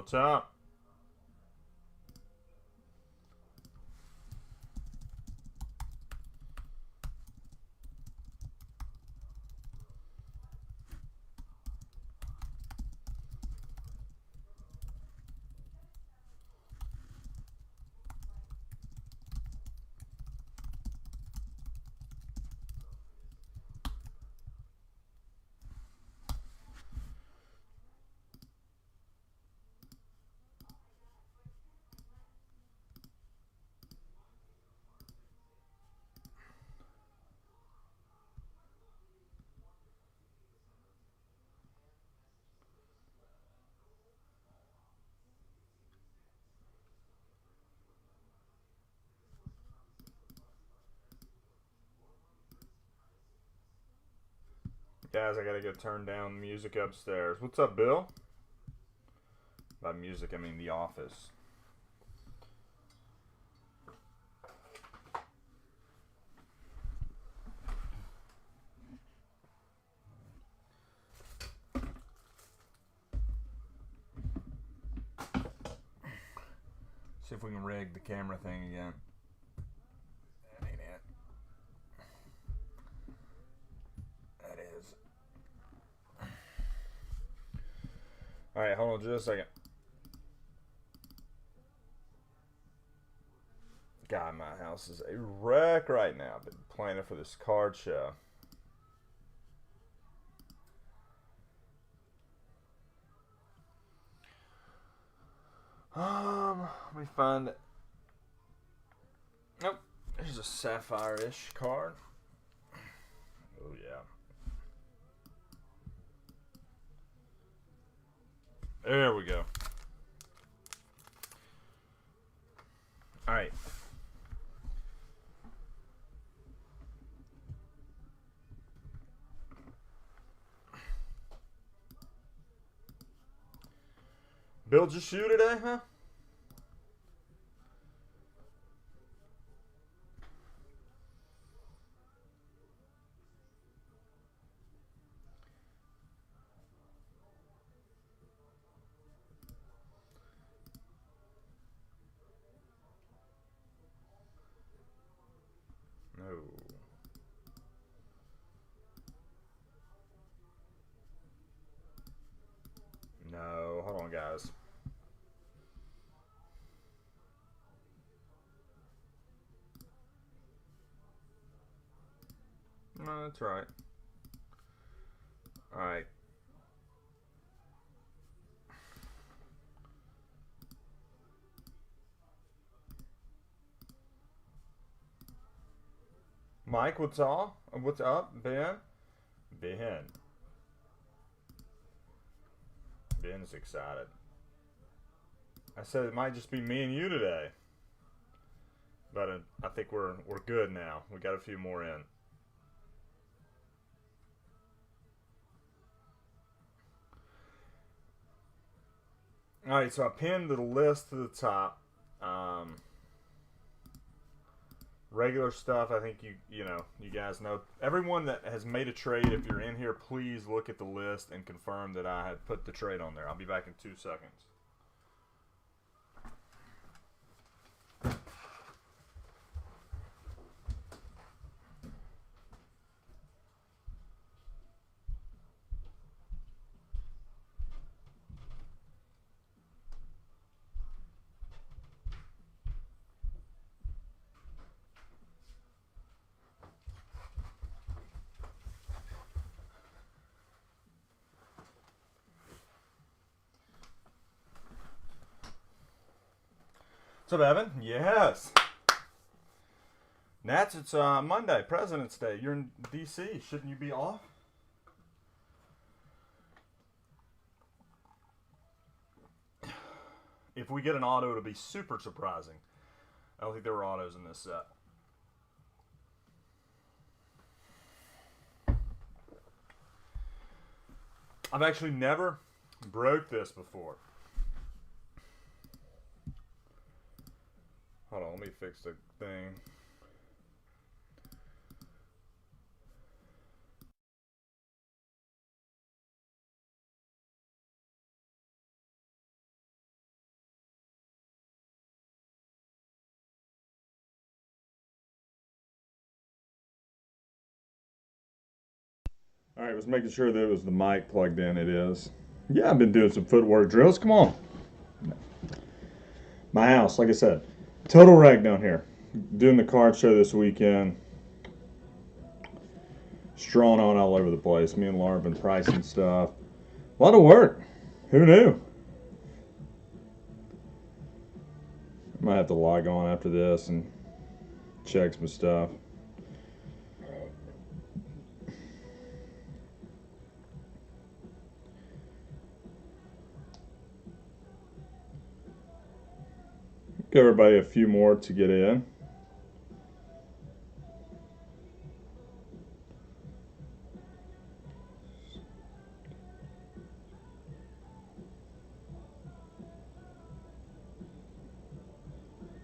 What's up? Guys, I gotta go turn down music upstairs. What's up, Bill? By music, I mean the office. See if we can rig the camera thing again. That ain't it. That is. Alright, hold on just a second. God, my house is a wreck right now. I've been planning for this card show. Let me find it. Nope. There's a sapphire-ish card. Oh, yeah. There we go. Alright. Build your shoe today, huh? No. No, hold on, guys. No, that's right. Alright. Mike, what's up? What's up, Ben? Ben. Ben's excited. I said it might just be me and you today. But I think we're good now. We got a few more in. Alright, so I pinned the list to the top. Regular stuff, I think you guys know. Everyone that has made a trade, if you're in here, please look at the list and confirm that I had put the trade on there. I'll be back in 2 seconds. What's up, Evan? Yes. Nats, it's Monday, President's Day. You're in D.C. Shouldn't you be off? If we get an auto, it'll be super surprising. I don't think there were autos in this set. I've actually never broke this before. Hold on, let me fix the thing. All right, was making sure that it was the mic plugged in. It is. Yeah, I've been doing some footwork drills. Come on. My house, like I said, total wreck down here. Doing the card show this weekend. Strolling on all over the place. Me and Laura have been pricing stuff. A lot of work. Who knew? I might have to log on after this and check some stuff. Give everybody a few more to get in.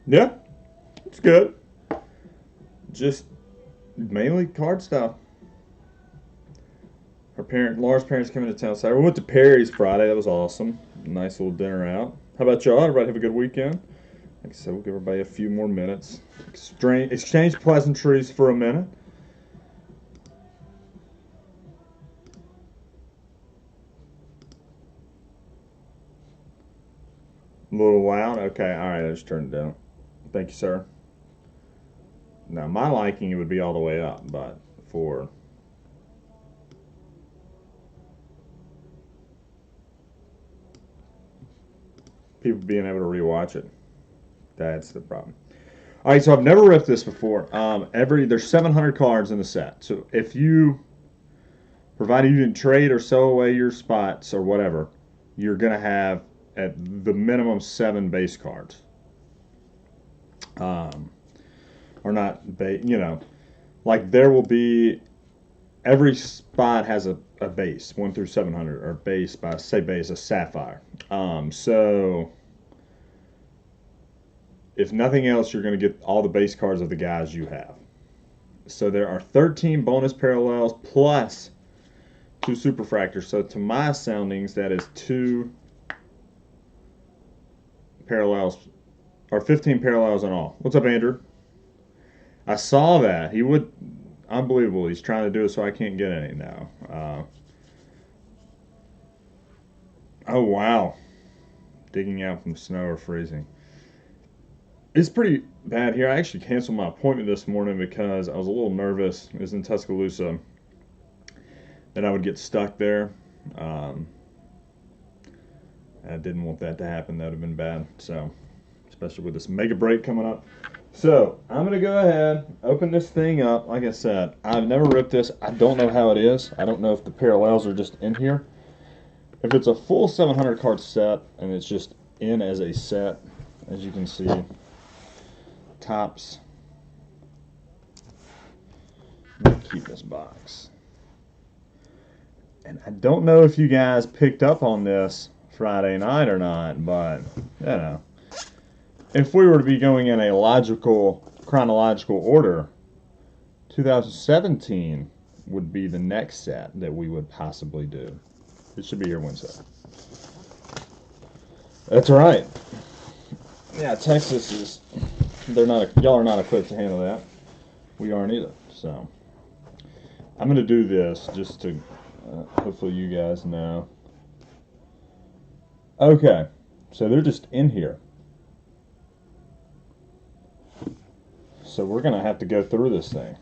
Yeah, it's good. Just mainly card stuff. Laura's parents came into town Saturday. We went to Perry's Friday. That was awesome. Nice little dinner out. How about y'all? Everybody have a good weekend? Like I said, we'll give everybody a few more minutes. Exchange pleasantries for a minute. A little loud? Okay, alright, I just turned it down. Thank you, sir. Now, my liking, it would be all the way up, but for people being able to rewatch it, that's the problem. All right, so I've never ripped this before. There's 700 cards in the set. So if you, provided you didn't trade or sell away your spots or whatever, you're going to have at the minimum 7 base cards. Or not, like there will be, every spot has a base, 1 through 700, or base, by say base, a sapphire. So if nothing else, you're going to get all the base cards of the guys you have. So there are 13 bonus parallels plus 2 superfractors. So to my soundings, that is 2 parallels, or 15 parallels in all. What's up, Andrew? I saw that. He would, unbelievable. He's trying to do it so I can't get any now. Oh, wow. Digging out from snow or freezing. It's pretty bad here. I actually canceled my appointment this morning because I was a little nervous. It was in Tuscaloosa. That I would get stuck there. I didn't want that to happen. That would have been bad. So, especially with this mega break coming up. So, I'm going to go ahead, open this thing up. Like I said, I've never ripped this. I don't know how it is. I don't know if the parallels are just in here. If it's a full 700 card set and it's just in as a set, as you can see, tops. Let me keep this box. And I don't know if you guys picked up on this Friday night or not, but, you know, if we were to be going in a chronological order, 2017 would be the next set that we would possibly do. It should be here Wednesday. That's right. Yeah, Texas is, y'all are not equipped to handle that. We aren't either. So, I'm going to do this just to, hopefully you guys know. Okay, so they're just in here. So we're going to have to go through this thing.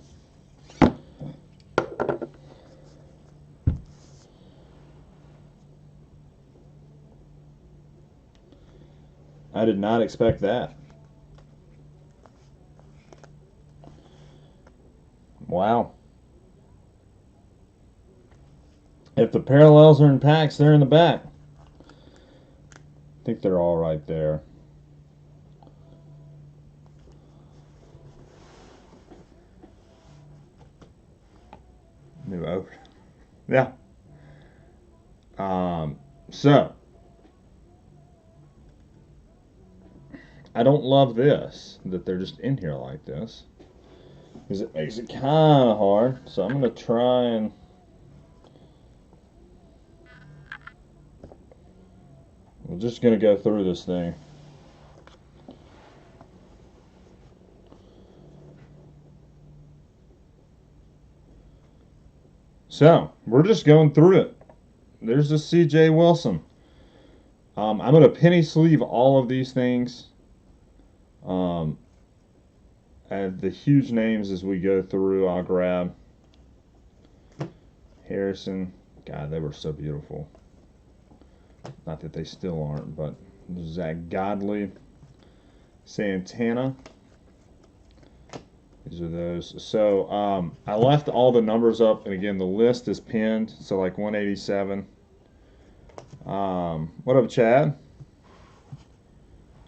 I did not expect that. Wow. If the parallels are in packs, they're in the back. I think they're all right there. Move over. Yeah. So, I don't love this, that they're just in here like this, because it makes it kind of hard. So I'm going to try and we're just going to go through this thing. So, we're just going through it. There's the C.J. Wilson. I'm going to penny sleeve all of these things. And the huge names as we go through, I'll grab. Harrison. God, they were so beautiful. Not that they still aren't, but Zach Godley. Santana. These are those. So I left all the numbers up, and again, the list is pinned. So like 187. What up, Chad?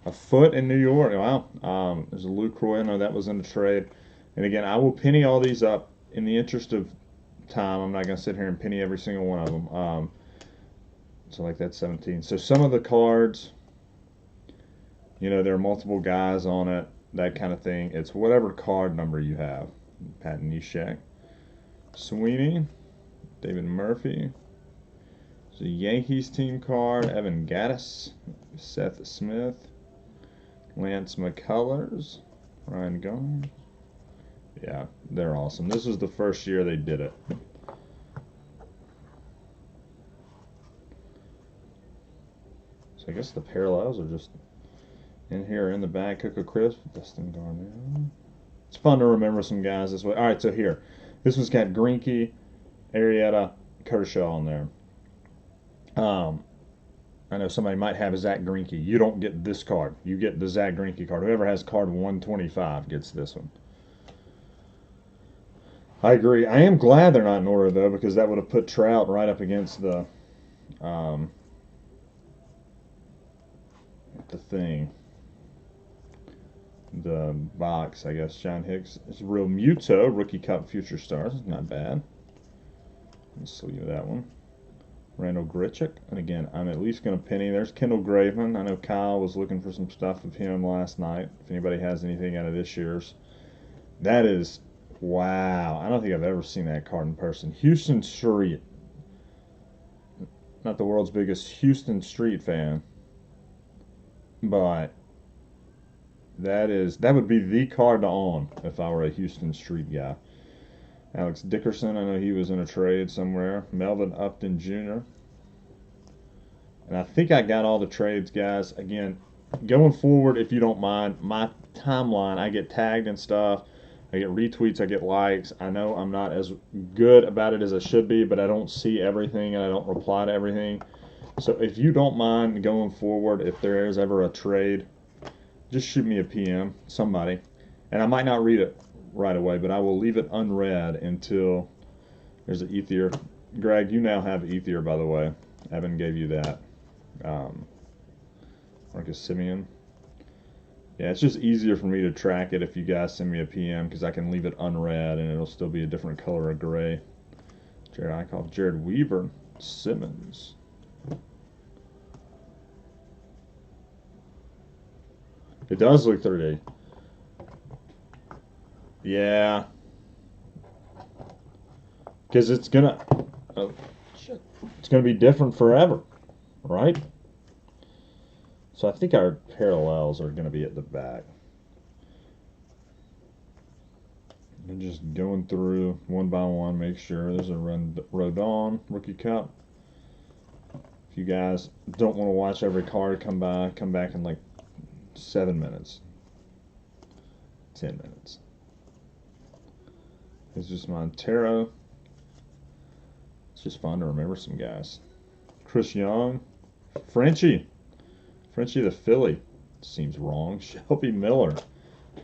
A foot in New York. Wow. There's a Luke Roy. No, that was in the trade. And again, I will penny all these up in the interest of time. I'm not going to sit here and penny every single one of them. So like that's 17. So some of the cards, you know, there are multiple guys on it, that kind of thing. It's whatever card number you have. Pat Neshek, Sweeney, David Murphy. It's a Yankees team card. Evan Gattis, Seth Smith, Lance McCullers, Ryan Garnes. Yeah, they're awesome. This was the first year they did it. So I guess the parallels are just in here in the bag. Coco Crisp, Dustin Garnett. It's fun to remember some guys this way. All right, so here. This one's got Greinke, Arrieta, Kershaw on there. I know somebody might have a Zach Greinke. You don't get this card. You get the Zach Greinke card. Whoever has card 125 gets this one. I agree. I am glad they're not in order, though, because that would have put Trout right up against the thing. The box, I guess. John Hicks. It's a real Muto, Rookie Cup Future Stars. Not bad. Let's leave that one. Randall Grichuk. And again, I'm at least going to penny. There's Kendall Graveman. I know Kyle was looking for some stuff of him last night. If anybody has anything out of this year's. That is, wow. I don't think I've ever seen that card in person. Houston Street. Not the world's biggest Houston Street fan. But that would be the card to own if I were a Houston Street guy. Alex Dickerson, I know he was in a trade somewhere. Melvin Upton Jr. And I think I got all the trades, guys. Again, going forward, if you don't mind, my timeline, I get tagged and stuff. I get retweets, I get likes. I know I'm not as good about it as I should be, but I don't see everything and I don't reply to everything. So if you don't mind going forward, if there is ever a trade, just shoot me a PM, somebody. And I might not read it right away, but I will leave it unread until there's an Ether. Greg, you now have Ether, by the way. Evan gave you that. Marcus Simeon. Yeah, it's just easier for me to track it if you guys send me a PM because I can leave it unread and it'll still be a different color of gray. Jared Eichhoff, Jared Weaver, Simmons. It does look 3D. Yeah. Because it's gonna be different forever, right? So I think our parallels are gonna be at the back. I'm just going through one by one, make sure. There's a Rendon Rookie Cup. If you guys don't want to watch every card come back in like 7 minutes, 10 minutes. It's just Montero. It's just fun to remember some guys. Chris Young, Frenchie the Philly. Seems wrong. Shelby Miller.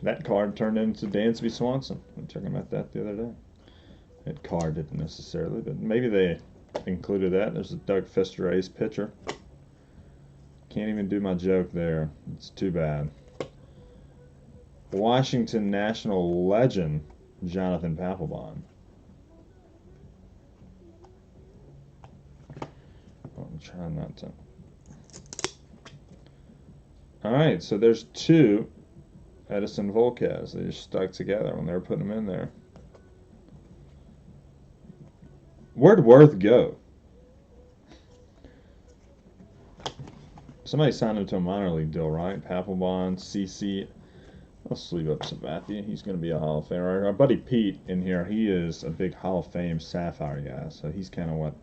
That card turned into Dansby Swanson. We were talking about that the other day. That card didn't necessarily, but maybe they included that. There's a Doug Fister pitcher. Can't even do my joke there. It's too bad. Washington National legend, Jonathan Papelbon. I'm trying not to. All right, so there's two Edison Volquez. They just stuck together when they were putting them in there. Where'd Worth go? Somebody signed him to a minor league deal, right? Papelbon, CC, I'll sleeve up Sabathia. He's going to be a Hall of Famer. Our buddy Pete in here, he is a big Hall of Fame Sapphire guy, so he's kind of what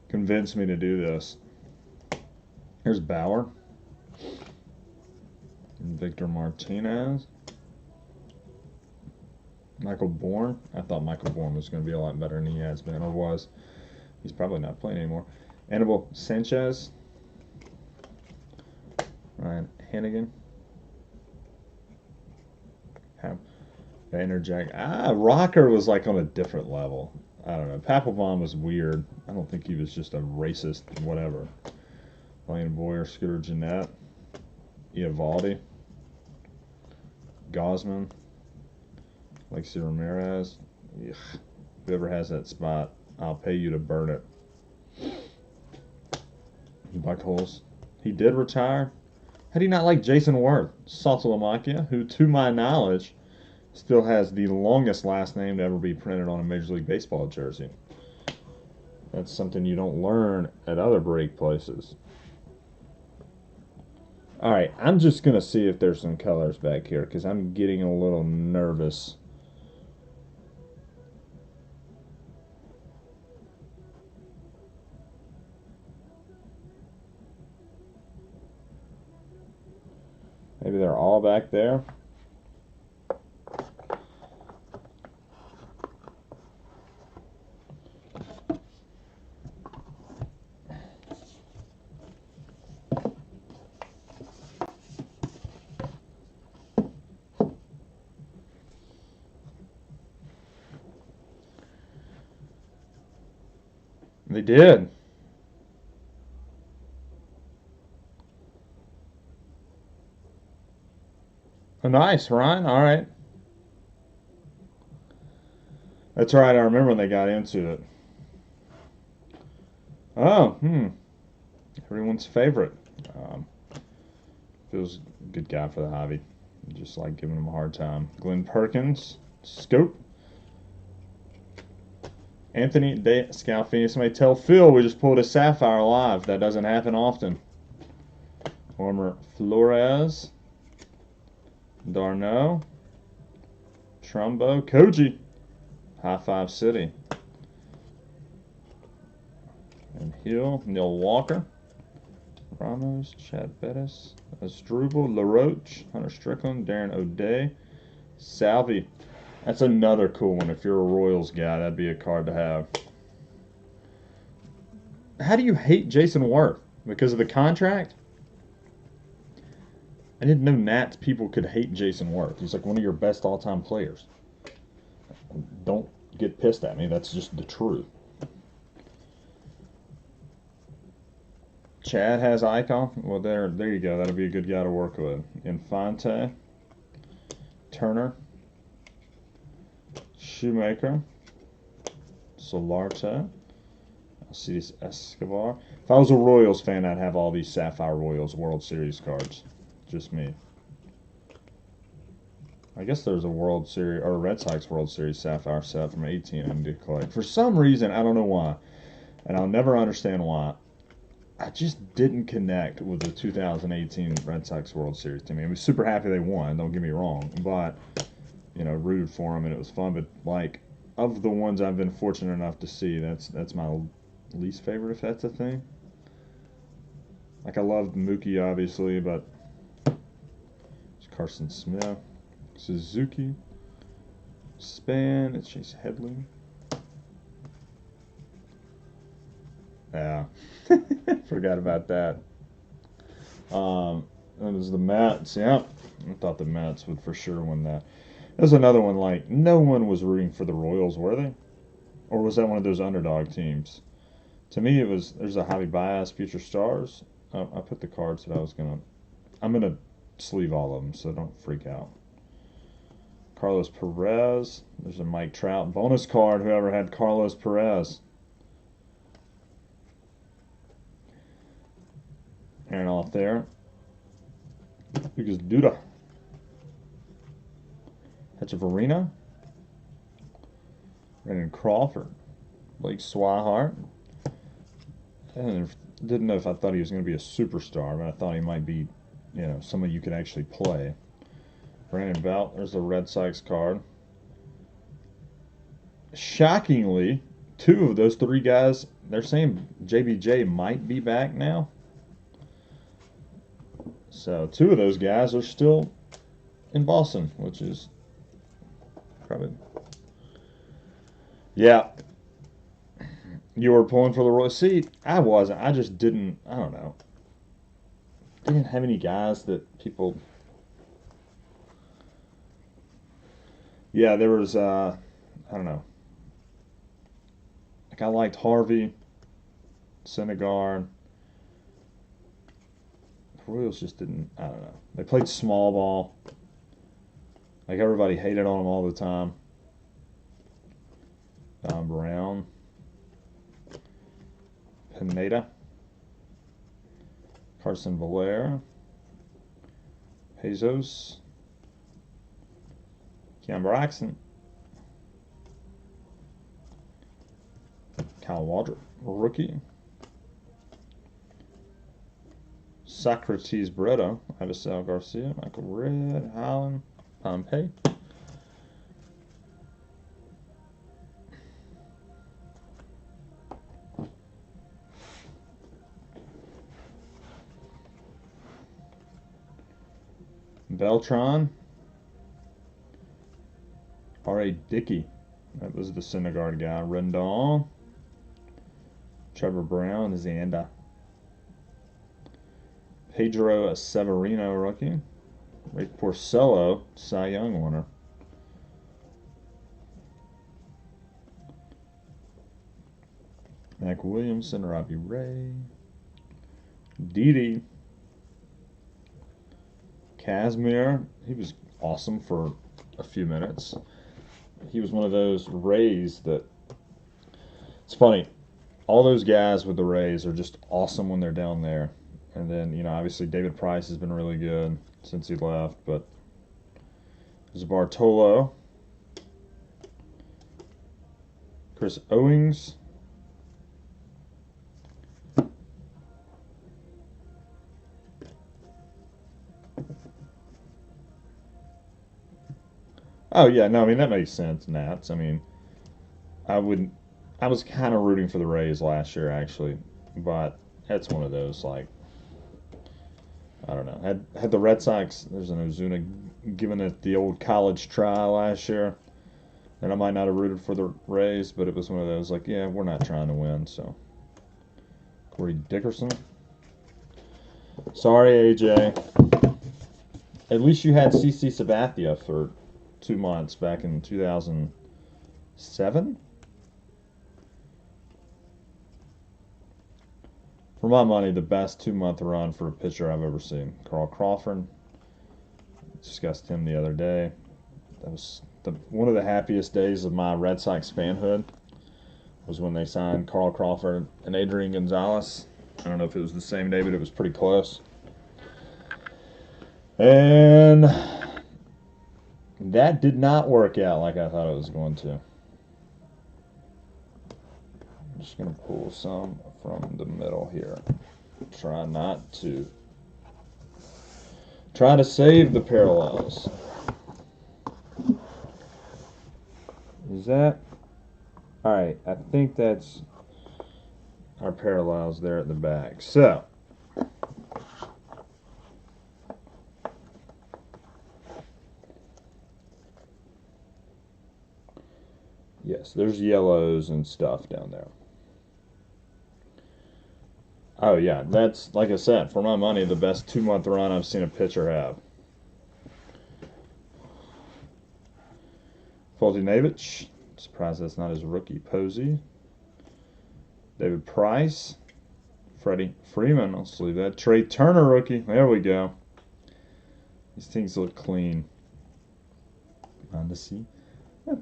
convinced me to do this. Here's Bauer. And Victor Martinez. Michael Bourne. I thought Michael Bourne was going to be a lot better than he has been, or was. He's probably not playing anymore. Anibal Sanchez. Ryan Hannigan. Vanderjack. Rocker was like on a different level. I don't know. Papelbon was weird. I don't think he was just a racist, whatever. Lane Boyer, Scooter Jeanette. Eovaldi. Gosman. Lexi Ramirez. Ugh. Whoever has that spot, I'll pay you to burn it. Buckholes. He did retire. How do you not like Jason Worth? Saltalamakia, who, to my knowledge, still has the longest last name to ever be printed on a Major League Baseball jersey. That's something you don't learn at other break places. Alright, I'm just going to see if there's some colors back here, because I'm getting a little nervous. Maybe they're all back there. They did. Oh, nice, Ryan. All right. That's right. I remember when they got into it. Oh, everyone's favorite. Feels a good guy for the hobby. Just like giving him a hard time. Glenn Perkins. Scope. Anthony Scalfini. Somebody tell Phil we just pulled a Sapphire live. That doesn't happen often. Former Flores. Darno. Trumbo. Koji. High Five City. And Hill. Neil Walker. Ramos. Chad Bettis. Asdrubal. LaRoche. Hunter Strickland. Darren O'Day. Salvi. That's another cool one. If you're a Royals guy, that'd be a card to have. How do you hate Jason Worth? Because of the contract? I didn't know Nats people could hate Jason Worth. He's like one of your best all-time players. Don't get pissed at me. That's just the truth. Chad has Icon. Well, there you go. That'll be a good guy to work with. Infante. Turner. Shoemaker. Solarte. Alcides Escobar. If I was a Royals fan, I'd have all these Sapphire Royals World Series cards. Just me. I guess there's a World Series or a Red Sox World Series Sapphire set from 18 I need to collect. For some reason, I don't know why, and I'll never understand why, I just didn't connect with the 2018 Red Sox World Series team. I was super happy they won, don't get me wrong, but, you know, rooted for them and it was fun. But, like, of the ones I've been fortunate enough to see, that's my least favorite, if that's a thing. Like, I love Mookie, obviously, but it's Carson Smith, Suzuki, Span, it's Chase Headley. Yeah, forgot about that. That was the Mets. Yeah, I thought the Mets would for sure win that. There's another one, like, no one was rooting for the Royals, were they? Or was that one of those underdog teams? To me, it was, there's a Javi Baez, Future Stars. I put the cards that I'm going to sleeve all of them, so don't freak out. Carlos Perez. There's a Mike Trout bonus card, whoever had Carlos Perez. Aaron off there. Lucas Duda. Hechavarina. Rendon Crawford. Blake Swihart. And didn't know if I thought he was going to be a superstar, but I thought he might be, you know, somebody you could actually play. Brandon Belt. There's the Red Sox card. Shockingly, 2 of those 3 guys, they're saying JBJ might be back now. So 2 of those guys are still in Boston, which is probably... Yeah. You were pulling for the Royals. See, I wasn't. I just didn't, I don't know. Didn't have any guys that people... Yeah, there was, I don't know. Like, I liked Harvey, Syndergaard. The Royals just didn't, I don't know. They played small ball. Like, everybody hated on them all the time. Don Brown. Pineda. Carson Valera. Bezos. Cam Braxton. Kyle Waldrop, rookie. Socrates Brito, Avisal Garcia, Michael Red, Holland, Pompey. Beltran. R.A. Dickey. That was the Syndergaard guy. Rendon. Trevor Brown, Zanda. Pedro Severino, rookie. Rick Porcello, Cy Young winner. Mac Williamson, Robbie Ray. Didi. Kazmir, he was awesome for a few minutes. He was one of those Rays that, it's funny, all those guys with the Rays are just awesome when they're down there. And then, you know, obviously David Price has been really good since he left, but there's Bartolo, Chris Owings, oh yeah, no, I mean that makes sense, Nats. I mean, I was kind of rooting for the Rays last year actually, but that's one of those, like, I don't know. Had the Red Sox, there's an Ozuna given it the old college try last year, and I might not have rooted for the Rays, but it was one of those, like, yeah, we're not trying to win, so. Corey Dickerson. Sorry, AJ. At least you had CC Sabathia for 2 months back in 2007? For my money, the best 2-month run for a pitcher I've ever seen. Carl Crawford. Discussed him the other day. That was one of the happiest days of my Red Sox fanhood. Was when they signed Carl Crawford and Adrian Gonzalez. I don't know if it was the same day, but it was pretty close. And that did not work out like I thought it was going to. I'm just going to pull some from the middle here. Try to save the parallels. Is that? Alright, I think that's our parallels there at the back. So, yes, there's yellows and stuff down there. Oh, yeah, that's, like I said, for my money, the best 2-month run I've seen a pitcher have. Foltynewicz, surprised that's not his rookie. Posey. David Price. Freddie Freeman, I'll sleeve that. Trey Turner, rookie. There we go. These things look clean. Mondesi.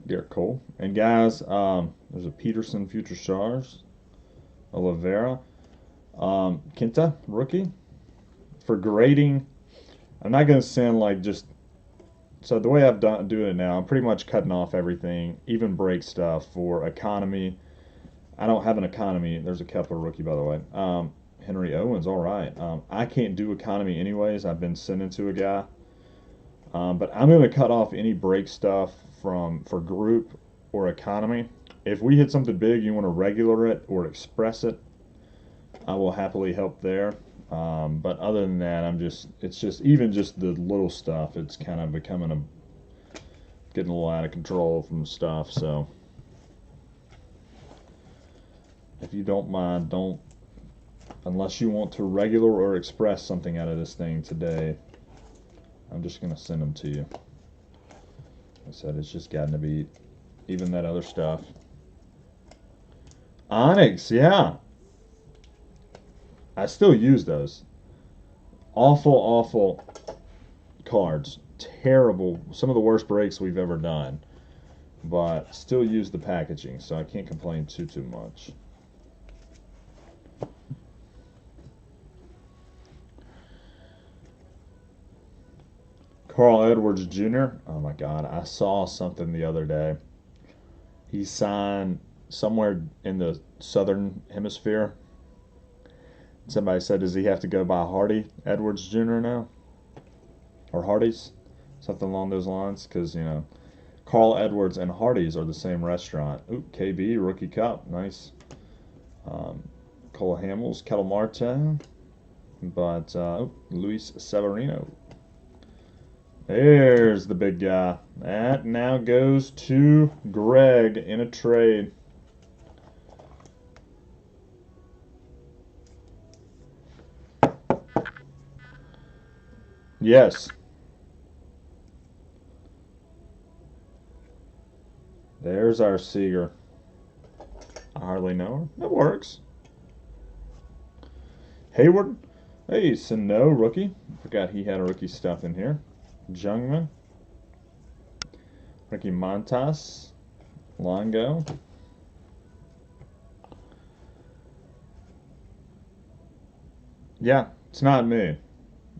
Garrett Cole. And guys, there's a Peterson Future Stars. Oliveira. Quinta, rookie. For grading, I'm not going to send like just... So the way I'm doing it now, I'm pretty much cutting off everything, even break stuff for economy. I don't have an economy. There's a Kepler rookie, by the way. Henry Owens, all right. I can't do economy anyways. I've been sending to a guy. But I'm going to cut off any brake stuff for group or economy. If we hit something big, you want to regular it or express it, I will happily help there. But other than that, it's just, even just the little stuff, it's kind of getting a little out of control from stuff. So if you don't mind, unless you want to regular or express something out of this thing today, I'm just going to send them to you. Like I said, it's just gotten to be even that other stuff. Onyx, yeah. I still use those. Awful, awful cards. Terrible. Some of the worst breaks we've ever done. But still use the packaging, so I can't complain too much. Carl Edwards Jr. Oh my God, I saw something the other day. He signed somewhere in the southern hemisphere. Somebody said, does he have to go by Hardy Edwards Jr. now? Or Hardee's? Something along those lines. Because, you know, Carl Edwards and Hardee's are the same restaurant. Ooh, KB, Rookie Cup. Nice. Cola Hamels, Kettle Marte. But, Luis Severino. There's the big guy. That now goes to Greg in a trade. Yes. There's our Seager. I hardly know her. It works. Hayward. Hey, Sano, rookie. Forgot he had a rookie stuff in here. Jungman. Ricky Montas. Longo. Yeah, it's not me.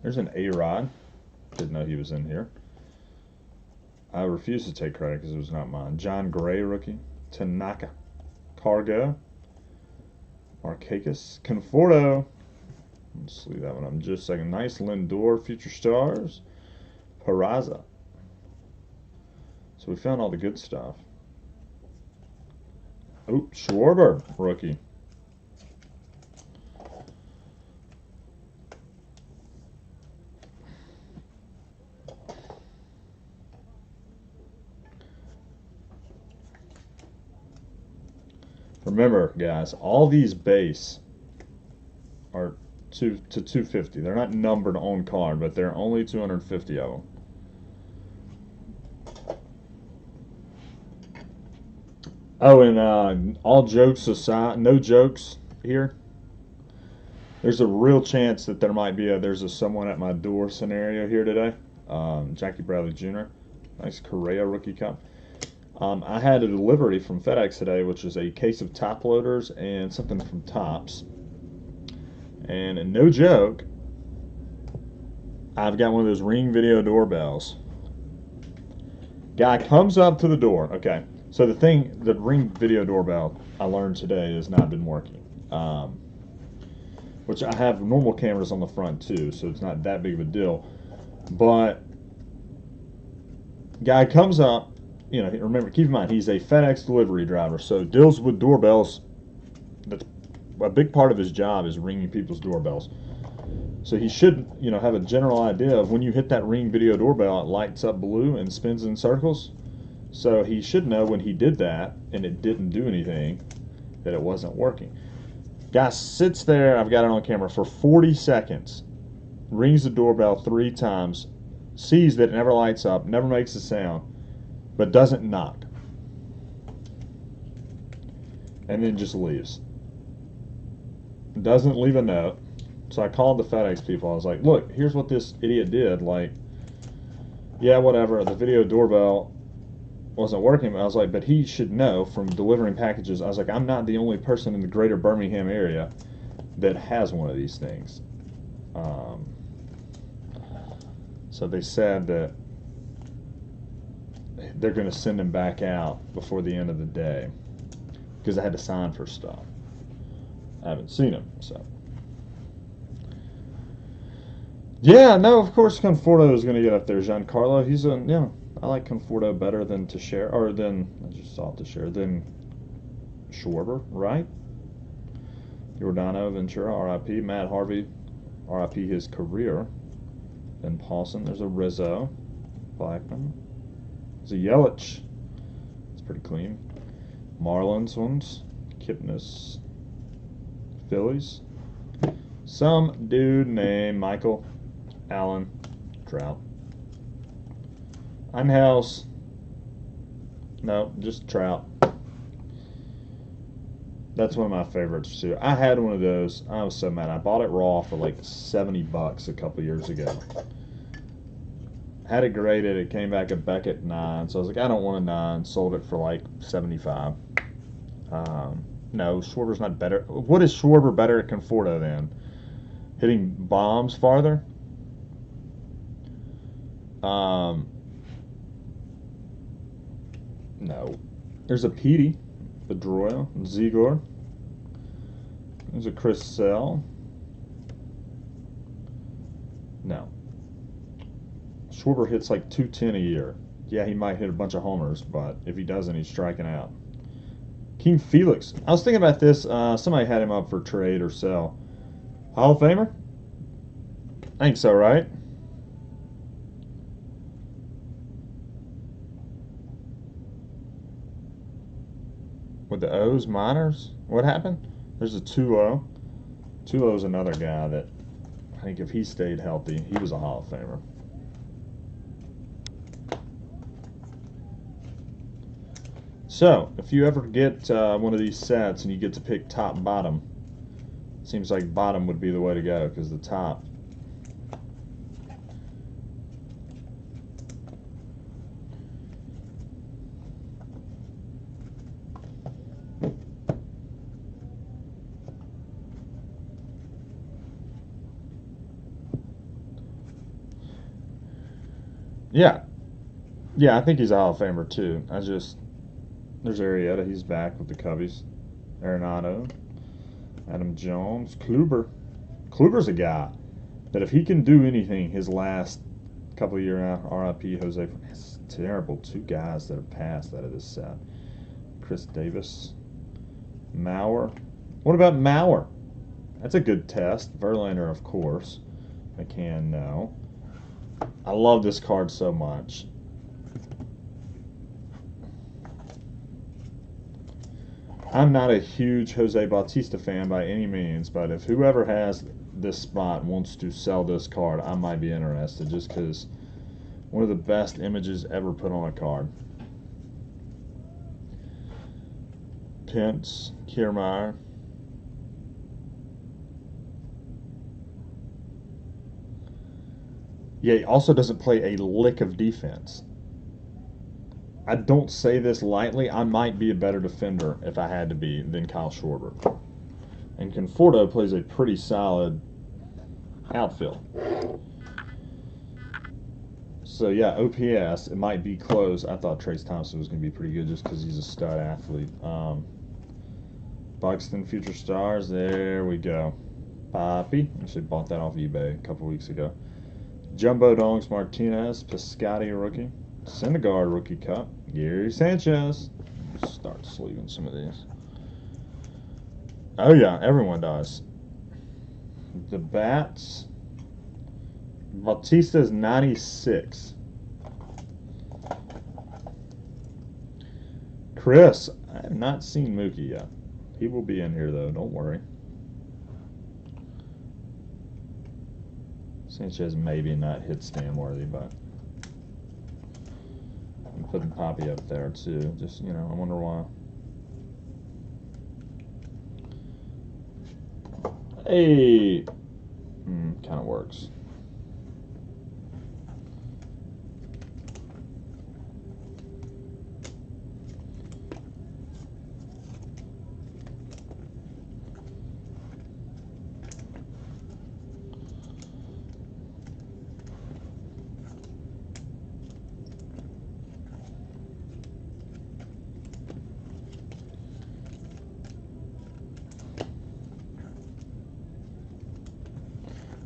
There's an A-Rod. Didn't know he was in here. I refuse to take credit because it was not mine. John Gray, rookie. Tanaka. Cargo. Markakis. Conforto. Let's leave that one up in just a second. Nice Lindor, Future Stars. Peraza. So we found all the good stuff. Oh, Schwarber, rookie. Remember, guys, all these base are to 250. They're not numbered on card, but there are only 250 of them. Oh, and all jokes aside, no jokes here. There's a real chance that there might be there's a someone at my door scenario here today. Jackie Bradley Jr. Nice Correa rookie cup. I had a delivery from FedEx today, which is a case of top loaders and something from Tops. And no joke, I've got one of those Ring video doorbells. Guy comes up to the door. Okay, so the Ring video doorbell I learned today has not been working. Which I have normal cameras on the front too, so it's not that big of a deal. But guy comes up. You know, remember, keep in mind, he's a FedEx delivery driver, so deals with doorbells. That's a big part of his job is ringing people's doorbells. So he should, you know, have a general idea of when you hit that Ring video doorbell, it lights up blue and spins in circles. So he should know when he did that and it didn't do anything, that it wasn't working. Guy sits there, I've got it on camera, for 40 seconds, rings the doorbell 3 times, sees that it never lights up, never makes a sound, but doesn't knock, and then just leaves. Doesn't leave a note. So I called the FedEx people. I was like, look, here's what this idiot did. Like, yeah, whatever, the video doorbell wasn't working. I was like, but he should know from delivering packages. I was like, I'm not the only person in the greater Birmingham area that has one of these things. So they said that they're going to send him back out before the end of the day because I had to sign for stuff. I haven't seen him, so. Yeah, no, of course Conforto is going to get up there. Giancarlo, he's a, yeah, I like Conforto better than Teixeira, or than, I just saw Teixeira, than Schwarber, right? Giordano, Ventura, RIP. Matt Harvey, RIP his career. Then Paulson, there's a Rizzo. Blackman. There's a Yelich. It's pretty clean. Marlins ones. Kipnis. Phillies. Some dude named Michael Allen Trout. Angels. No, just Trout. That's one of my favorites too. I had one of those. I was so mad. I bought it raw for like $70 a couple years ago. Had it graded. It came back at Beckett 9. So I was like, I don't want a 9. Sold it for like 75. No, Schwarber's not better. What is Schwarber better at Conforto then? Hitting bombs farther? No. There's a Petey, Pedroia, Zegor. There's a Chris Sale. No. Schwarber hits like 210 a year. Yeah, he might hit a bunch of homers, but if he doesn't, he's striking out. King Felix. I was thinking about this. Somebody had him up for trade or sell. Hall of Famer? I think so, right? With the O's, minors? What happened? There's a Tulo. Tulo's another guy that I think if he stayed healthy, he was a Hall of Famer. So, if you ever get one of these sets and you get to pick top and bottom, seems like bottom would be the way to go because the top. Yeah. Yeah, I think he's a Hall of Famer too. There's Arrieta, he's back with the Cubbies. Arenado, Adam Jones, Kluber. Kluber's a guy that if he can do anything his last couple of years out, RIP Jose. It's terrible. 2 guys that have passed out of this set. Chris Davis. Mauer. What about Mauer? That's a good test. Verlander, of course. McCann, no. I love this card so much. I'm not a huge Jose Bautista fan by any means, but if whoever has this spot wants to sell this card, I might be interested just because one of the best images ever put on a card. Pence, Kiermaier. Yeah, he also doesn't play a lick of defense. I don't say this lightly. I might be a better defender if I had to be than Kyle Schwarber. And Conforto plays a pretty solid outfield. So yeah, OPS, it might be close. I thought Trace Thompson was going to be pretty good just because he's a stud athlete. Buxton Future Stars, there we go. Poppy, actually bought that off eBay a couple weeks ago. Jumbo Dongs Martinez, Piscotty rookie. Syndergaard rookie cup. Gary Sanchez. Start sleeving some of these. Oh yeah, everyone does. The Bats. Bautista's 96. Chris, I have not seen Mookie yet. He will be in here though, don't worry. Sanchez maybe not hit stand worthy, but I'm putting Poppy up there too. Just, you know, I wonder why. Hey, kind of works.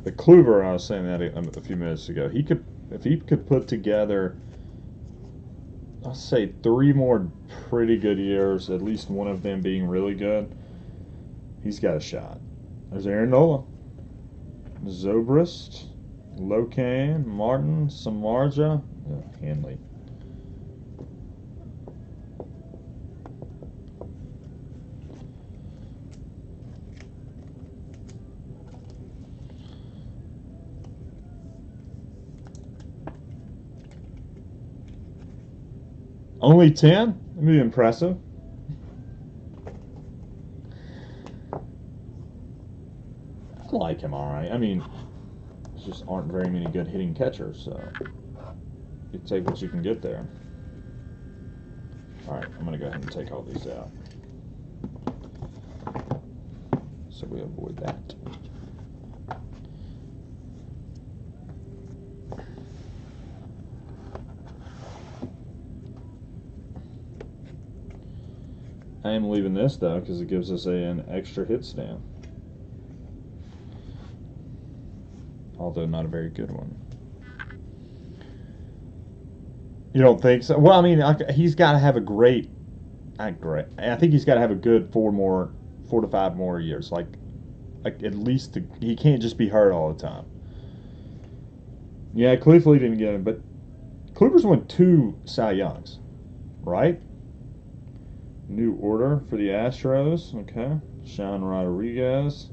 The Kluber, I was saying that a few minutes ago. If he could put together, I'll say 3 more pretty good years, at least one of them being really good, he's got a shot. There's Aaron Nola, Zobrist, Locan, Martin, Samardzija, Hanley. Only 10? That'd be impressive. I like him all right. I mean, there just aren't very many good hitting catchers, so you take what you can get there. All right, I'm going to go ahead and take all these out so we avoid that. I am leaving this though because it gives us an extra hit stand, although not a very good one. You don't think so? Well, I mean, he's got to have a great, not great. I think he's got to have a good 4 to 5 more years. Like at least he can't just be hurt all the time. Yeah, Cleveland didn't get him, but Kluber's won 2 Cy Youngs, right? New order for the Astros. Okay. Sean Rodriguez,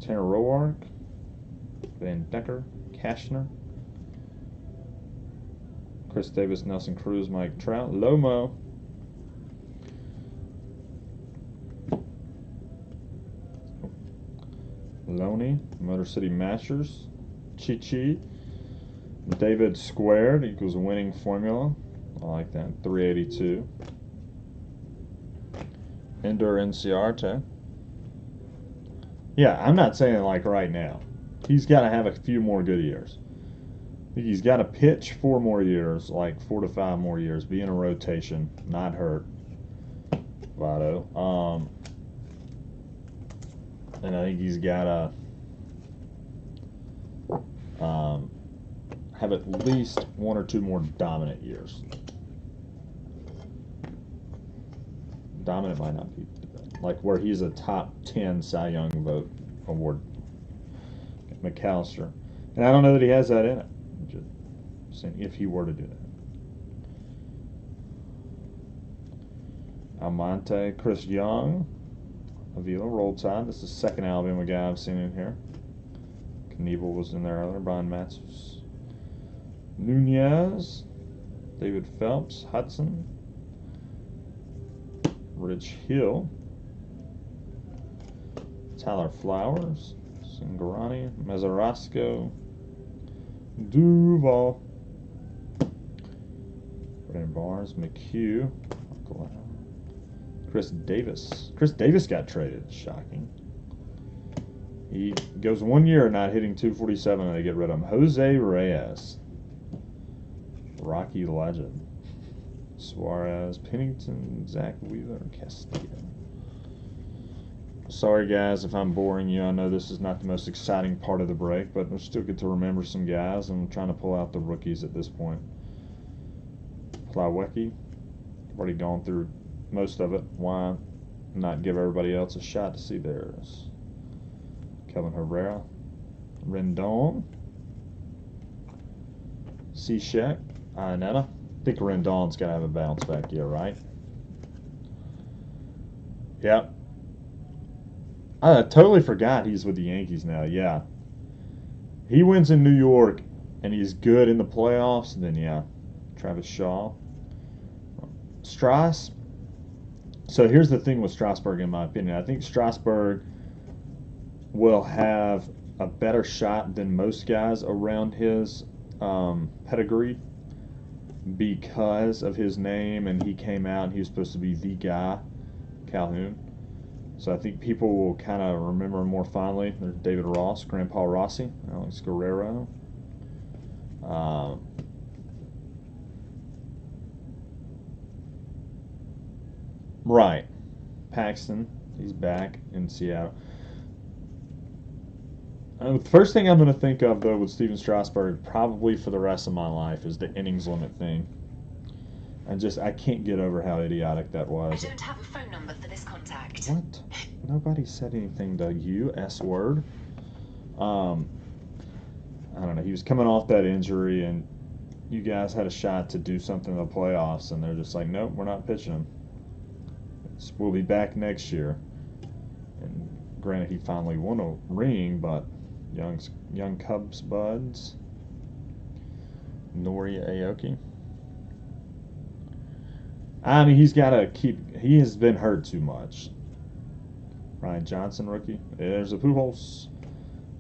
Tanner Roark, Van Decker, Cashner, Chris Davis, Nelson Cruz, Mike Trout, Lomo, Loney, Motor City Masters, Chi, David squared equals winning formula. I like that. 382. Ender Inciarte. Yeah, I'm not saying like right now. He's got to have a few more good years. He's got to pitch 4 more years, like 4 to 5 more years, be in a rotation, not hurt. Votto. And I think he's got to have at least 1 or 2 more dominant years. Dominant might not be like where he's a top 10 Cy Young vote award. McAllister, and I don't know that he has that in it. Just saying if he were to do that. Almonte, Chris Young, Avila, Roll Tide. This is the second Alabama guy I've seen in here. Knievel was in there earlier. Brian Matthews, Nunez, David Phelps, Hudson, Rich Hill, Tyler Flowers, Singarani, Mazzarasco, Duval, Brandon Barnes, McHugh, Chris Davis. Chris Davis got traded. Shocking. He goes 1 year not hitting 247 and they get rid of him. Jose Reyes, Rocky legend. Suarez, Pennington, Zach Wheeler, Castillo. Sorry guys if I'm boring you. I know this is not the most exciting part of the break, but we still get to remember some guys. I'm trying to pull out the rookies at this point. Plawecki, I've already gone through most of it. Why not give everybody else a shot to see theirs? Kevin Herrera, Rendon, Cishek, Ionetta. I think Rendon's got to have a bounce back year, right? Yep. I totally forgot he's with the Yankees now. Yeah. He wins in New York and he's good in the playoffs, then yeah. Travis Shaw. Strauss. So here's the thing with Strasburg, in my opinion. I think Strasburg will have a better shot than most guys around his pedigree because of his name, and he came out and he was supposed to be the guy, Calhoun. So I think people will kind of remember him more fondly. There's David Ross, Grandpa Rossi, Alex Guerrero. Right. Paxton, he's back in Seattle. The first thing I'm going to think of, though, with Steven Strasburg, probably for the rest of my life, is the innings limit thing. I can't get over how idiotic that was. I don't have a phone number for this contact. What? Nobody said anything to you, S word. I don't know. He was coming off that injury, and you guys had a shot to do something in the playoffs, and they're just like, nope, we're not pitching him. We'll be back next year. And granted, he finally won a ring, but young Cubs buds. Nori Aoki. I mean, he's got to keep. He has been hurt too much. Ryan Johnson, rookie. There's a Pujols.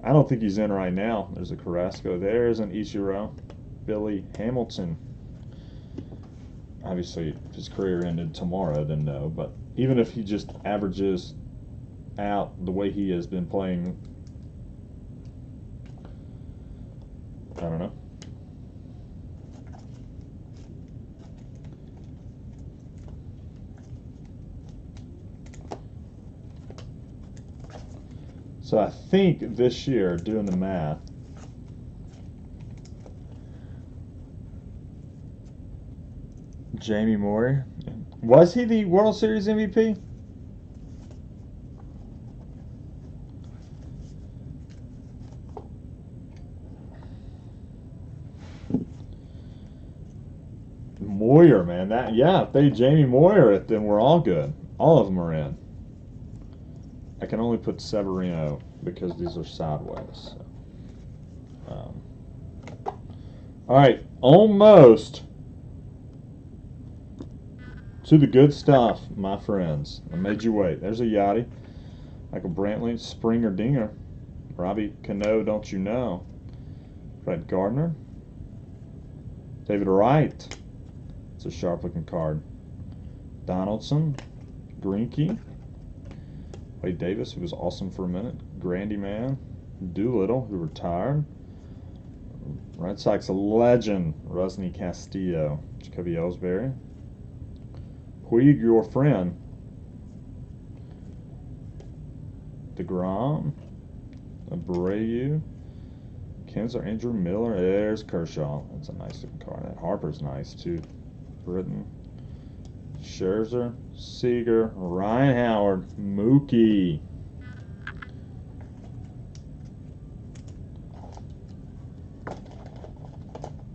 I don't think he's in right now. There's a Carrasco. There's an Ichiro. Billy Hamilton. Obviously, if his career ended tomorrow, then no. But even if he just averages out the way he has been playing, I don't know. So I think this year, doing the math, Jamie Moyer, was he the World Series MVP? Moyer, man, if they Jamie Moyer it, then we're all good. All of them are in. I can only put Severino because these are sideways. So. All right, almost to the good stuff, my friends. I made you wait. There's a Yachty. Michael Brantley, Springer Dinger. Robbie Cano, don't you know? Fred Gardner. David Wright. It's a sharp-looking card. Donaldson. Greinke. Wade Davis, who was awesome for a minute. Grandy Man. Doolittle, who retired. Red Sox legend, Rusney Castillo. Jacoby Ellsbury. Puig, your friend. DeGrom. Abreu. Kinsler, Andrew Miller. There's Kershaw. That's a nice looking card. That Harper's nice too. Britton. Scherzer, Seager, Ryan Howard, Mookie.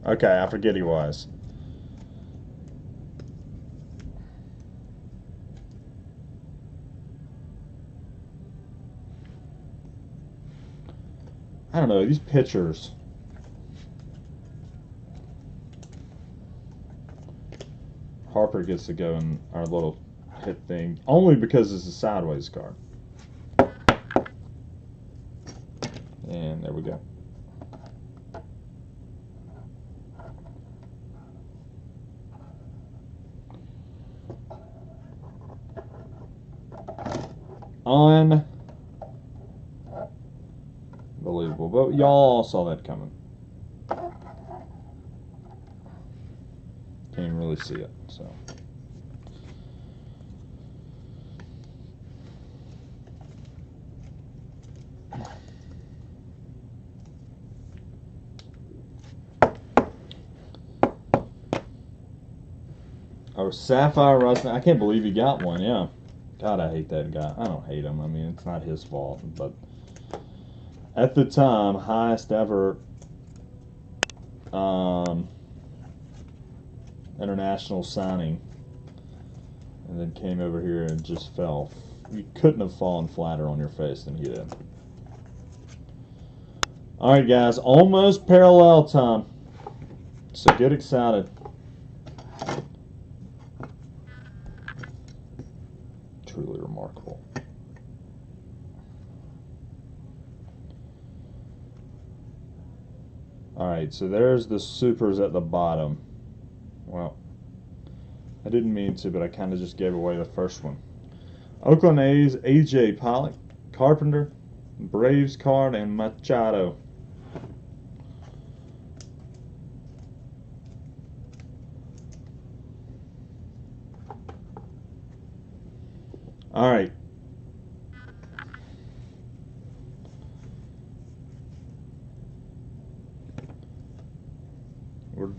Okay, I forget he was. I don't know, these pitchers. Harper gets to go in our little hit thing, only because it's a sideways card. And there we go. Unbelievable. But y'all saw that coming. Can't even really see it, so. Oh, Sapphire Rustin. I can't believe he got one, yeah. God, I hate that guy. I don't hate him. I mean, it's not his fault. But at the time, highest ever international signing. And then came over here and just fell. You couldn't have fallen flatter on your face than he did. All right, guys. Almost parallel time. So get excited. Truly remarkable. Alright, so there's the supers at the bottom. Well, I didn't mean to, but I kind of just gave away the first one. Oakland A's, A.J. Pollock, Carpenter, Braves card, and Machado. All right.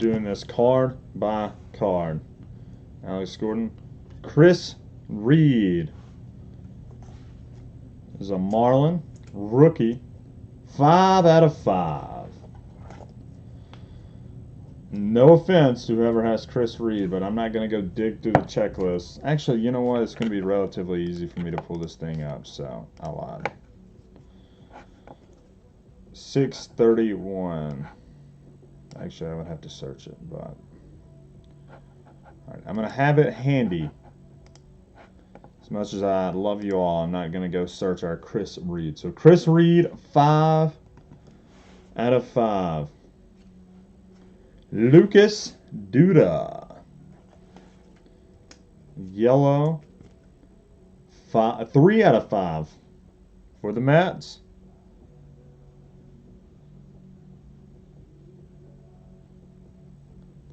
doing this card by card. Alex Gordon. Chris Reed is a Marlin rookie. 5 out of 5. No offense to whoever has Chris Reed, but I'm not going to go dig through the checklist. Actually, you know what? It's going to be relatively easy for me to pull this thing up, so I lied. 631. Actually, I would have to search it, but all right, I'm going to have it handy. As much as I love you all, I'm not going to go search our Chris Reed. So Chris Reed, 5 out of 5. Lucas Duda, yellow, 3 out of 5 for the Mets.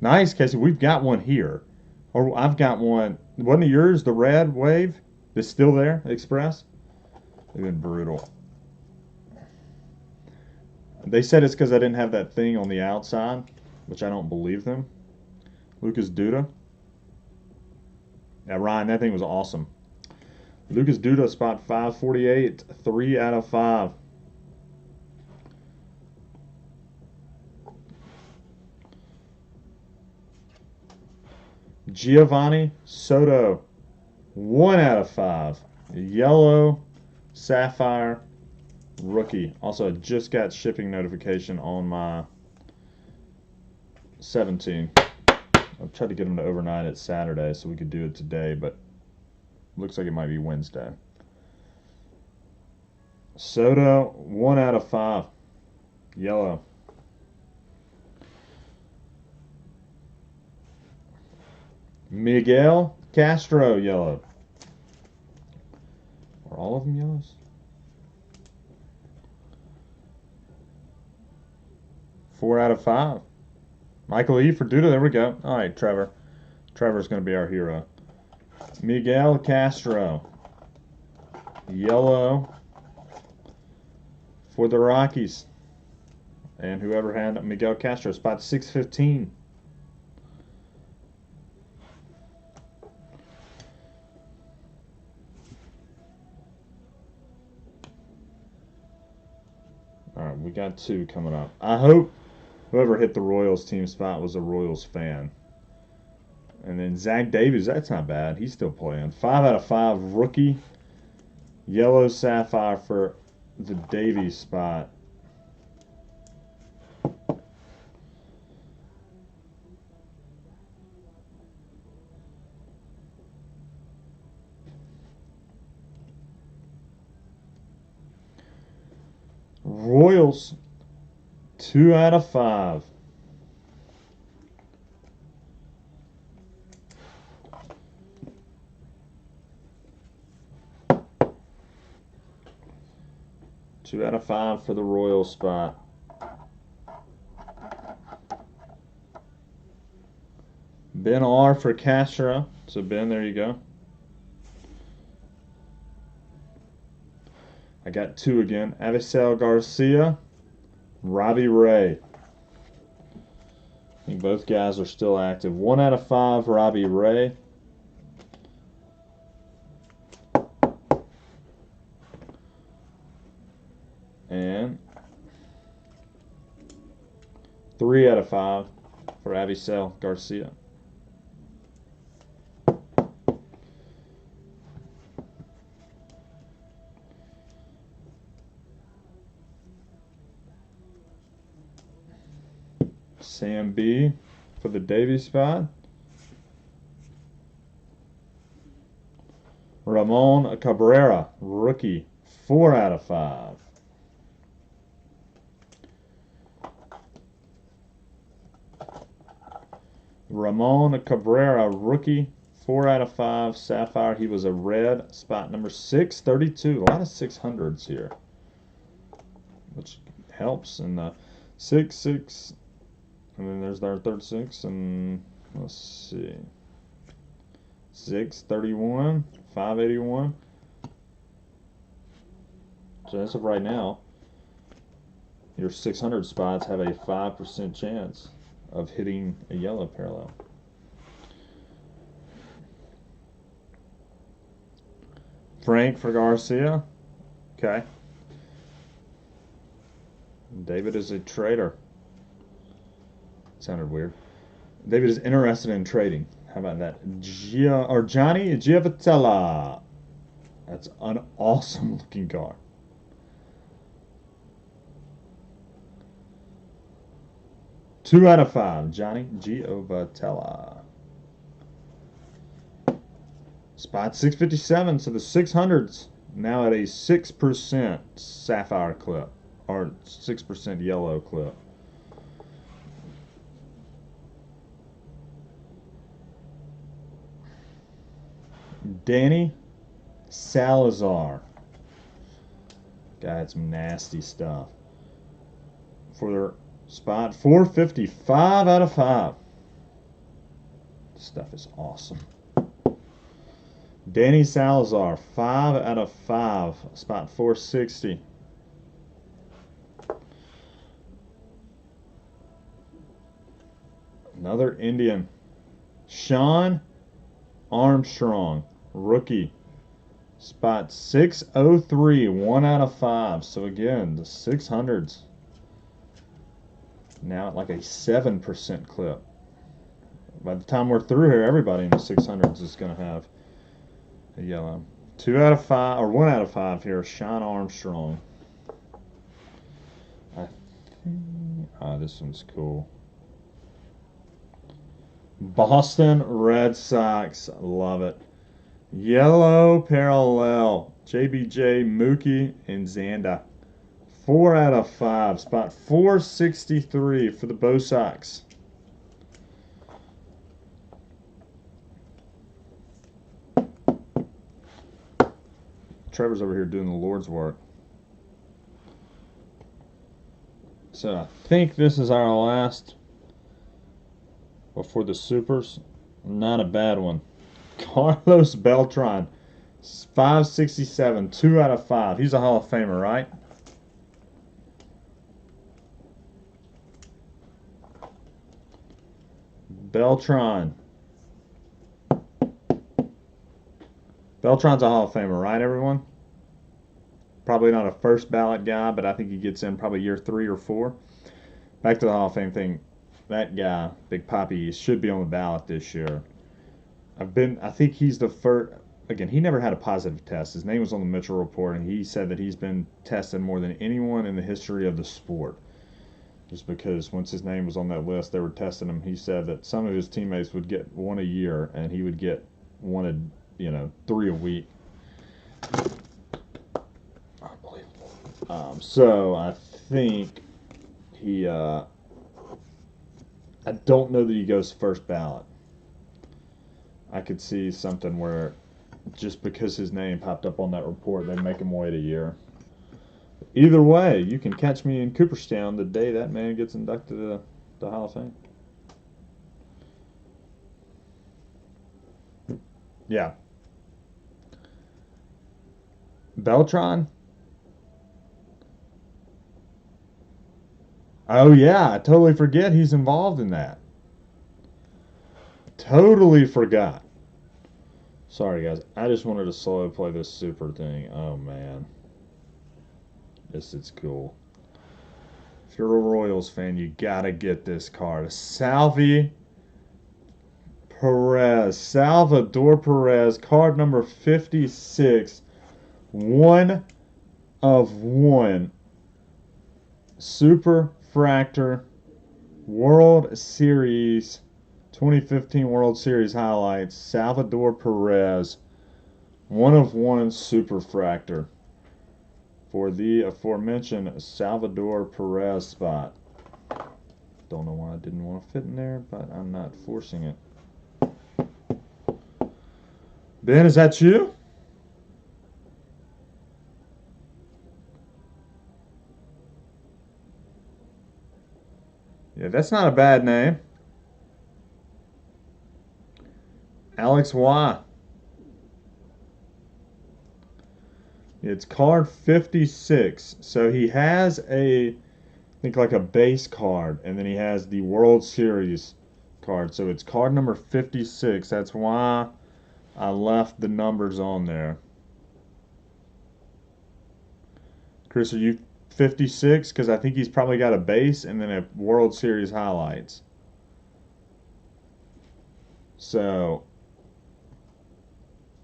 Nice, Casey. We've got one here. Or I've got one. Wasn't it yours, the red wave? That's still there, Express? They've been brutal. They said it's because I didn't have that thing on the outside, which I don't believe them. Lucas Duda. Yeah, Ryan, that thing was awesome. Lucas Duda, spot 548, 3 out of 5. Giovanni Soto, 1 out of 5. Yellow Sapphire rookie. Also, I just got shipping notification on my 17. I've tried to get them to overnight it Saturday so we could do it today, but looks like it might be Wednesday. Soto, 1 out of 5. Yellow. Miguel Castro, yellow. Are all of them yellows? Four out of 5. Michael E. for Duda. There we go. All right, Trevor. Trevor's going to be our hero. Miguel Castro. Yellow for the Rockies. And whoever had Miguel Castro, spot 615. All right, we got 2 coming up. I hope whoever hit the Royals team spot was a Royals fan. And then Zach Davies, that's not bad. He's still playing. 5 out of 5 rookie. Yellow Sapphire for the Davies spot. Royals, 2 out of 5. Two out of 5 for the Royals spot. Ben R for Castro. So Ben, there you go. I got 2 again. Avisel Garcia, Robbie Ray. I think both guys are still active. 1 out of 5, Robbie Ray. And 3 out of 5 for Avisel Garcia. Sam B for the Davies spot. Ramon Cabrera, rookie, 4 out of 5. Ramon Cabrera, rookie, 4 out of 5. Sapphire, he was a red, spot number 632. A lot of 600s here, which helps. And the 6-6, and then there's our third 6, and let's see, 631, 581. So as of right now, your 600 spots have a 5% chance of hitting a yellow parallel. Frank for Garcia. Okay. David is a trader. Sounded weird. David is interested in trading. How about that? Johnny Giavotella. That's an awesome looking card. Two out of 5. Johnny Giavotella. Spot 657. So the 600s now at a 6% sapphire clip. Or 6% yellow clip. Danny Salazar. Guy had some nasty stuff. For their spot 455 out of 5. This stuff is awesome. Danny Salazar, 5 out of 5. Spot 460. Another Indian. Sean Armstrong, rookie. Spot 603, 1 out of 5. So again, the 600s now at like a 7% clip. By the time we're through here, everybody in the 600s is going to have a yellow. 2 out of 5, or 1 out of 5 here, Sean Armstrong. I think, this one's cool. Boston Red Sox, love it. Yellow parallel, JBJ, Mookie, and Xander. 4 out of 5, spot 463 for the Bo Sox. Trevor's over here doing the Lord's work. So I think this is our last before the Supers. Not a bad one. Carlos Beltran, 567, 2 out of 5. He's a Hall of Famer, right? Beltran. Beltran's a Hall of Famer, right, everyone? Probably not a first ballot guy, but I think he gets in probably year 3 or 4. Back to the Hall of Fame thing. That guy, Big Papi, should be on the ballot this year. I think he's the first. Again, he never had a positive test. His name was on the Mitchell Report, and he said that he's been tested more than anyone in the history of the sport. Just because once his name was on that list, they were testing him. He said that some of his teammates would get 1 a year, and he would get 3 a week. Unbelievable. So I think he. I don't know that he goes first ballot. I could see something where just because his name popped up on that report, they make him wait a year. Either way, you can catch me in Cooperstown the day that man gets inducted to the Hall of Fame. Yeah. Beltran? Oh, yeah, I totally forget he's involved in that. Totally forgot. Sorry, guys. I just wanted to slowly play this super thing. Oh, man. This is cool. If you're a Royals fan, you gotta get this card. Salvador Perez, card number 56. 1 of 1. Super Fractor World Series 2015 World Series highlights. Salvador Perez, 1 of 1 Super Fractor for the aforementioned Salvador Perez spot. Don't know why I didn't want to fit in there, but I'm not forcing it. Ben, is that you? Yeah, that's not a bad name. Alex Y. It's card 56. So he has a think like a base card, and then he has the World Series card. So it's card number 56. That's why I left the numbers on there. Chris, are you 56? Because I think he's probably got a base and then a World Series highlights. So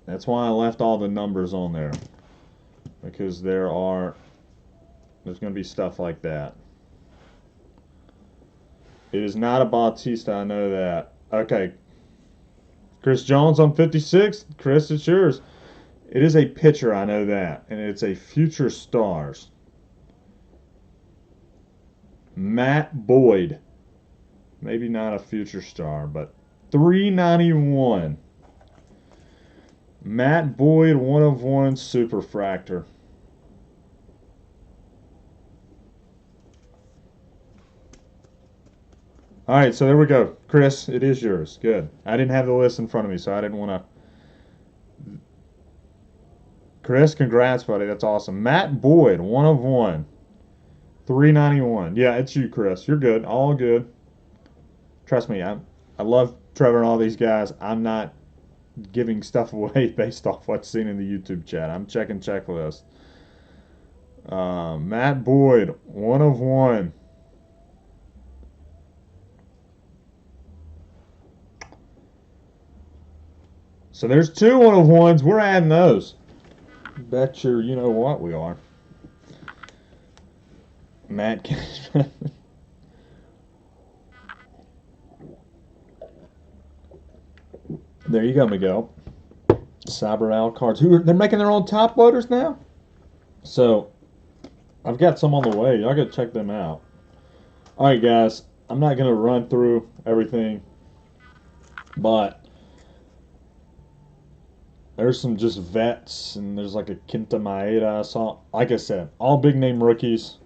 that's why I left all the numbers on there. Because there's going to be stuff like that. It is not a Bautista, I know that. Okay. Chris Jones on 56. Chris, it's yours. It is a pitcher, I know that. And it's a Future Stars. Matt Boyd. Maybe not a future star, but 391. Matt Boyd, 1/1 Superfractor. All right, so there we go. Chris, it is yours. Good. I didn't have the list in front of me, so I didn't want to. Chris, congrats, buddy. That's awesome. Matt Boyd, 1/1. 391. Yeah, it's you, Chris. You're good. All good. Trust me, I love Trevor and all these guys. I'm not giving stuff away based off what's seen in the YouTube chat. I'm checking checklists. Matt Boyd, 1/1. So there's 2 1/1s. We're adding those. Bet you know what we are. Matt. There you go, Miguel. Cyber cards. They're making their own top loaders now? So, I've got some on the way. Y'all gotta check them out. Alright, guys. I'm not gonna run through everything, but there's some just vets, and there's like a Quinta Maeda. I saw, like I said, all big name rookies.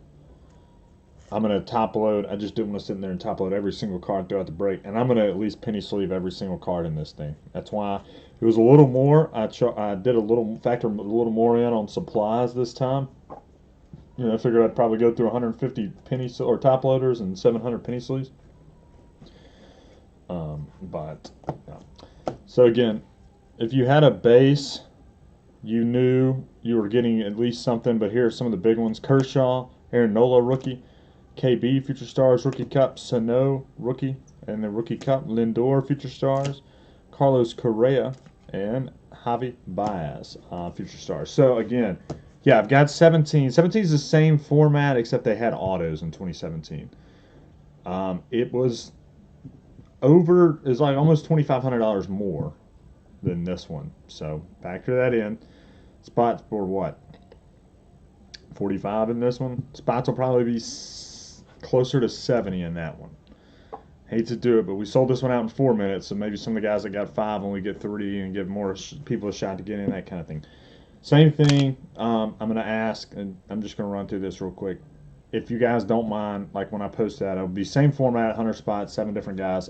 I'm going to top load. I just didn't want to sit in there and top load every single card throughout the break. And I'm going to at least penny sleeve every single card in this thing. That's why it was a little more. I did a little, factor a little more in on supplies this time. You know, I figured I'd probably go through 150 penny or top loaders and 700 penny sleeves. But, yeah. So again, if you had a base, you knew you were getting at least something. But here are some of the big ones. Kershaw, Aaron Nola, rookie. KB, Future Stars, Rookie Cup. Sano, rookie, and the Rookie Cup. Lindor, Future Stars. Carlos Correa, and Javi Baez, Future Stars. So, again, yeah, I've got 17. 17 is the same format, except they had autos in 2017. It was like almost $2,500 more than this one. So, factor that in. Spots for what? 45 in this one. Spots will probably be closer to 70 in that one. Hate to do it, but we sold this one out in 4 minutes, so maybe some of the guys that got 5 only get 3 and give more people a shot to get in, that kind of thing. Same thing, I'm going to ask, and I'm just going to run through this real quick. If you guys don't mind, like when I post that, it'll be same format, 100 spots, 7 different guys.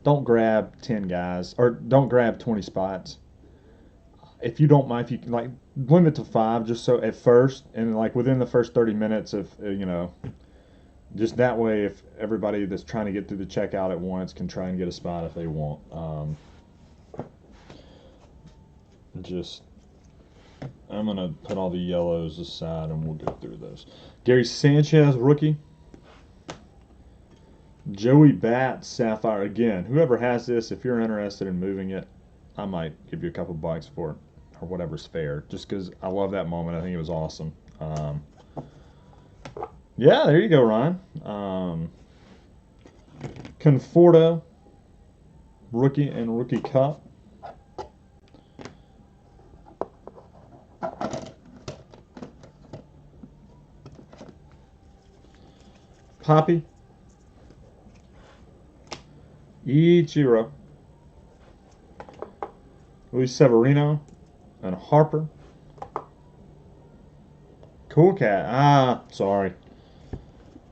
Don't grab 10 guys, or don't grab 20 spots. If you don't mind, if you can, like, limit to 5 just so at first, and like within the first 30 minutes, if you know, just that way, if everybody that's trying to get through the checkout at once can try and get a spot if they want. I'm going to put all the yellows aside and we'll go through those. Gary Sanchez, rookie. Joey Bat, Sapphire. Again, whoever has this, if you're interested in moving it, I might give you a couple bucks for it, or whatever's fair, just because I love that moment. I think it was awesome. Yeah, there you go, Ryan. Conforto, rookie and Rookie Cup. Poppy, Ichiro, Luis Severino, and Harper. Cool Cat. Sorry.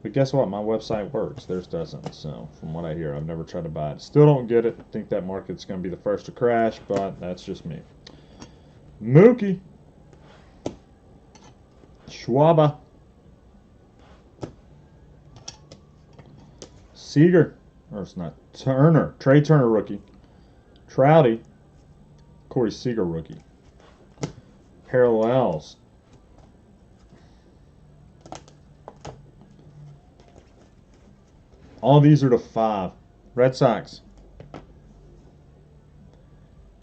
But guess what? My website works. Theirs doesn't. So, from what I hear, I've never tried to buy it. Still don't get it. Think that market's going to be the first to crash, but that's just me. Mookie. Schwaba. Seager, or it's not, Turner, Trey Turner rookie. Trouty, Corey Seager rookie. Parallels. All these are to 5. Red Sox.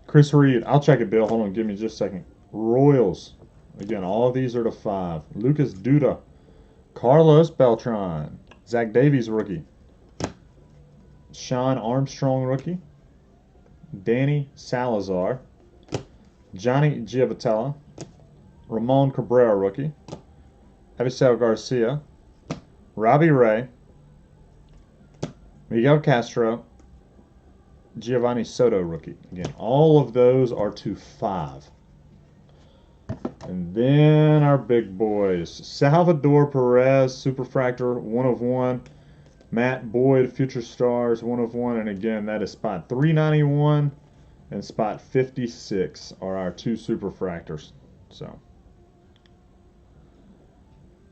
Chris Reed. I'll check it, Bill. Hold on. Give me just a second. Royals. Again, all of these are to 5. Lucas Duda. Carlos Beltran. Zach Davies rookie. Sean Armstrong rookie. Danny Salazar. Johnny Giavotella. Ramon Cabrera rookie. Avisel Garcia. Robbie Ray. Miguel Castro. Giovanni Soto rookie. Again, all of those are to 5. And then our big boys. Salvador Perez, Superfractor, 1 of 1. Matt Boyd, Future Stars, 1 of 1. And again, that is spot 391 and spot 56 are our 2 Superfractors. So.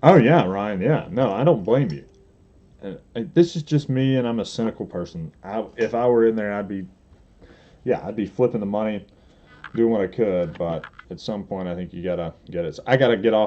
Oh, yeah, Ryan. Yeah. No, I don't blame you. This is just me, and I'm a cynical person. If I were in there, I'd be flipping the money, doing what I could. But at some point, I think you gotta get it. So I gotta get off.